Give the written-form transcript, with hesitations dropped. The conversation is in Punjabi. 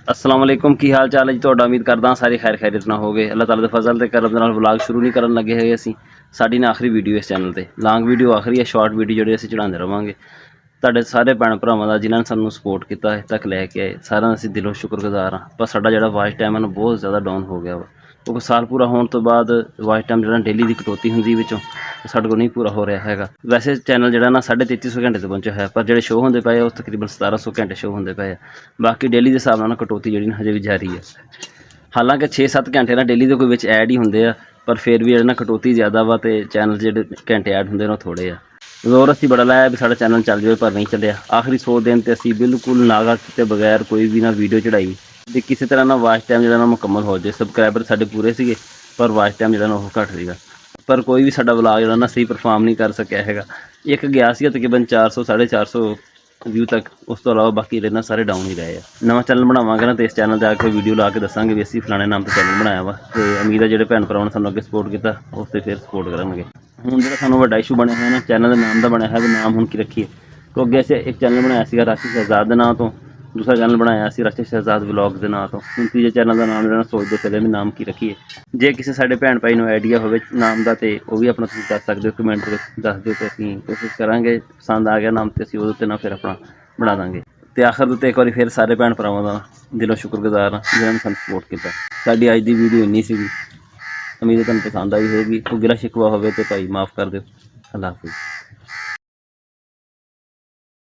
अस्सलाम वालेकुम की हाल चाल है जी ਤੁਹਾਡਾ ਉਮੀਦ ਕਰਦਾ ਹਾਂ ਸਾਰੇ ਖੈਰ ਖੈਰਿयत ਨਾਲ ਹੋਗੇ ਅੱਲਾਹ ਤਾਲਾ ਦੇ ਫਜ਼ਲ ਤੇ ਕਰਮ ਦੇ ਨਾਲ ਵਲੌਗ ਸ਼ੁਰੂ ਨਹੀਂ ਕਰਨ ਲੱਗੇ ਹੈਗੇ ਅਸੀਂ ਸਾਡੀ ਨਾ ਆਖਰੀ ਵੀਡੀਓ ਇਸ ਚੈਨਲ ਤੇ ਲੌਂਗ ਵੀਡੀਓ ਆਖਰੀ ਹੈ ਸ਼ਾਰਟ ਵੀਡੀਓ ਜਿਹੜੇ ਅਸੀਂ ਚੜਾਉਂਦੇ ਰਵਾਂਗੇ ਤੁਹਾਡੇ ਸਾਰੇ ਭੈਣ ਭਰਾਵਾਂ ਦਾ ਜਿਨ੍ਹਾਂ ਨੇ ਸਾਨੂੰ ਸਪੋਰਟ ਕੀਤਾ ਇੱਥੇ ਤੱਕ ਲੈ ਕੇ ਆਏ ਸਾਰਿਆਂ ਦਾ ਅਸੀਂ ਦਿਲੋਂ ਸ਼ੁਕਰਗੁਜ਼ਾਰ ਹਾਂ ਪਰ ਸਾਡਾ ਜਿਹੜਾ ਵਾਚ ਟਾਈਮ ਹੈ ਨਾ ਬਹੁਤ ਜ਼ਿਆਦਾ ਡਾਊਨ ਹੋ ਗਿਆ ਵਾ ਕਿਉਂਕਿ ਸਾਲ ਪੂਰਾ ਹੋਣ ਤੋਂ ਬਾਅਦ ਵਾਚ ਟਾਈਮ ਜਿਹੜਾ ਡੇਲੀ ਦੀ ਕਟੌਤੀ ਹੁੰਦੀ ਵਿੱਚੋਂ ਸਾਡੇ ਕੋਲ ਨਹੀਂ ਪੂਰਾ ਹੋ ਰਿਹਾ ਹੈਗਾ ਵੈਸੇ ਚੈਨਲ ਜਿਹੜਾ ਨਾ 3350 ਘੰਟੇ ਤੇ ਪਹੁੰਚਿਆ ਹੈ ਪਰ ਜਿਹੜੇ ਸ਼ੋਅ ਹੁੰਦੇ ਪਏ ਉਹ ਤਕਰੀਬਨ 1700 ਘੰਟੇ ਸ਼ੋਅ ਹੁੰਦੇ ਪਏ ਆ ਬਾਕੀ ਡੇਲੀ ਦੇ ਹਿਸਾਬ ਨਾਲ ਕਟੌਤੀ ਜਿਹੜੀ ਨਾ ਹਜੇ ਵੀ ਜਾਰੀ ਹੈ ਹਾਲਾਂਕਿ 6-7 ਘੰਟੇ ਨਾ ਡੇਲੀ ਦੇ ਕੋਈ ਵਿੱਚ ਐਡ ਹੀ ਹੁੰਦੇ ਆ ਪਰ ਫਿਰ ਵੀ ਜਿਹੜਾ ਨਾ ਕਟੌਤੀ ਜ਼ਿਆਦਾ ਵਾ ਤੇ ਚੈਨਲ ਜਿਹੜੇ ਘੰਟੇ ਐਡ ਹੁੰਦੇ ਨੇ ਉਹ ਥੋੜ੍ਹੇ ਆ ਜ਼ੋਰ ਅਸੀਂ ਬੜਾ ਲਾਇਆ ਵੀ ਸਾਡਾ ਚੈਨਲ ਚੱਲ ਜਾਵੇ ਪਰ ਨਹੀਂ ਚੱਲਿਆ ਆਖਰੀ 100 ਦਿਨ ਤੇ ਅਸੀਂ ਬਿਲਕੁਲ ਨਾਗਾ ਕੀਤੇ ਬਗੈਰ ਕੋਈ ਵੀ ਨਾ ਵੀਡੀਓ ਚੜਾਈ ਵੀ ਕਿਸੇ ਤਰ੍ਹਾਂ ਨਾਲ ਵਾਚ ਟਾਈਮ ਜਿਹੜਾ ਨਾ ਮੁਕੰਮਲ ਹੋ ਜਾਏ ਸਬਸਕ੍ਰਾਈਬਰ ਸਾਡੇ ਪੂਰੇ ਸੀਗੇ ਪਰ ਵਾਚ ਟਾਈਮ ਜਿਹੜਾ ਨਾ ਉਹ ਘੱਟ ਸੀਗਾ ਪਰ ਕੋਈ ਵੀ ਸਾਡਾ ਵਲੌਗ ਜਿਹੜਾ ਨਾ ਸਹੀ ਪਰਫਾਰਮ ਨਹੀਂ ਕਰ ਸਕਿਆ ਹੈਗਾ ਇੱਕ ਗਿਆ ਸੀ ਤਕਰੀਬਨ 400 450 ਵਿਊ ਤੱਕ ਉਸ ਤੋਂ ਇਲਾਵਾ ਬਾਕੀ ਜਿਹੜੇ ਨਾ ਸਾਰੇ ਡਾਊਨ ਹੀ ਰਹੇ ਆ ਨਵਾਂ ਚੈਨਲ ਬਣਾਵਾਂਗੇ ਨਾ ਤੇ ਇਸ ਚੈਨਲ 'ਤੇ ਆ ਕੇ ਵੀਡੀਓ ਲਾ ਕੇ ਦੱਸਾਂਗੇ ਵੀ ਅਸੀਂ ਫਲਾਣੇ ਨਾਮ 'ਤੇ ਚੈਨਲ ਬਣਾਇਆ ਵਾ ਤੇ ਉਮੀਦ ਹੈ ਜਿਹੜੇ ਭੈਣ ਭਰਾਵਾਂ ਨੇ ਸਾਨੂੰ ਅੱਗੇ ਸਪੋਰਟ ਕੀਤਾ ਉਸ 'ਤੇ ਫਿਰ ਸਪੋਰਟ ਕਰਨਗੇ ਹੁਣ ਜਿਹੜਾ ਸਾਨੂੰ ਵੱਡਾ ਇਸ਼ੂ ਬਣਿਆ ਹੋਇਆ ਨਾ ਚੈਨਲ ਦੇ ਨਾਮ ਦਾ ਬਣਿਆ ਹੈ ਵੀ ਨਾਮ ਹੁਣ ਕੀ ਰੱਖੀਏ ਕਿਉਂਕਿ ਅੱਗੇ ਅਸੀਂ ਇੱਕ ਚੈਨਲ ਬਣਾਇਆ ਸੀਗਾ ਰਾਸ਼ੀ ਸ਼ਹਿਜ਼ਾਦ ਦੇ ਨਾਂ ਤੋਂ ਦੂਸਰਾ ਚੈਨਲ ਬਣਾਇਆ ਸੀ ਰਾਸ਼ੀ ਸ਼ਹਿਜ਼ਾਦ ਵਲੌਗ ਦੇ ਨਾਂ ਤੋਂ ਹੁਣ ਤੀਜੇ ਚੈਨਲ ਦਾ ਨਾਮ ਜਿਹੜਾ ਸੋਚਦੇ ਪਏ ਵੀ ਨਾਮ ਕੀ ਰੱਖੀਏ ਜੇ ਕਿਸੇ ਸਾਡੇ ਭੈਣ ਭਾਈ ਨੂੰ ਆਈਡੀਆ ਹੋਵੇ ਨਾਮ ਦਾ ਤੇ ਉਹ ਵੀ ਆਪਣਾ ਤੁਸੀਂ ਦੱਸ ਸਕਦੇ ਹੋ ਕਮੈਂਟ ਵਿੱਚ ਦੱਸ ਦਿਓ ਤੇ ਅਸੀਂ ਕੋਸ਼ਿਸ਼ ਕਰਾਂਗੇ ਪਸੰਦ ਆ ਗਿਆ ਨਾਮ ਤੇ ਅਸੀਂ ਉਹਦੇ ਉੱਤੇ ਨਾ ਫਿਰ ਆਪਣਾ ਬਣਾ ਦਾਂਗੇ ਤੇ ਆਖਰ ਉੱਤੇ ਇੱਕ ਵਾਰੀ ਫਿਰ ਸਾਰੇ ਭੈਣ ਭਰਾਵਾਂ ਦਾ ਦਿਲੋਂ ਸ਼ੁਕਰਗੁਜ਼ਾਰ ਹਾਂ ਜਿਨ੍ਹਾਂ ਨੇ ਸਾਨੂੰ ਸਪੋਰਟ ਕੀਤਾ ਸਾਡੀ ਅੱਜ ਦੀ ਵੀਡੀਓ ਇੰਨੀ ਸੀਗੀ ਉਮੀਦ ਹੈ ਤੁਹਾਨੂੰ ਪਸੰਦ ਆਈ ਹੋਵੇਗੀ ਕੋਈ ਗਿਲਾ ਸ਼ਿਕਵਾ ਹੋਵੇ ਤੇ ਭਾਈ ਮਾफ़ ਕਰ ਦਿਓ ਅੱਲਾ ਹਾਫਿਜ਼।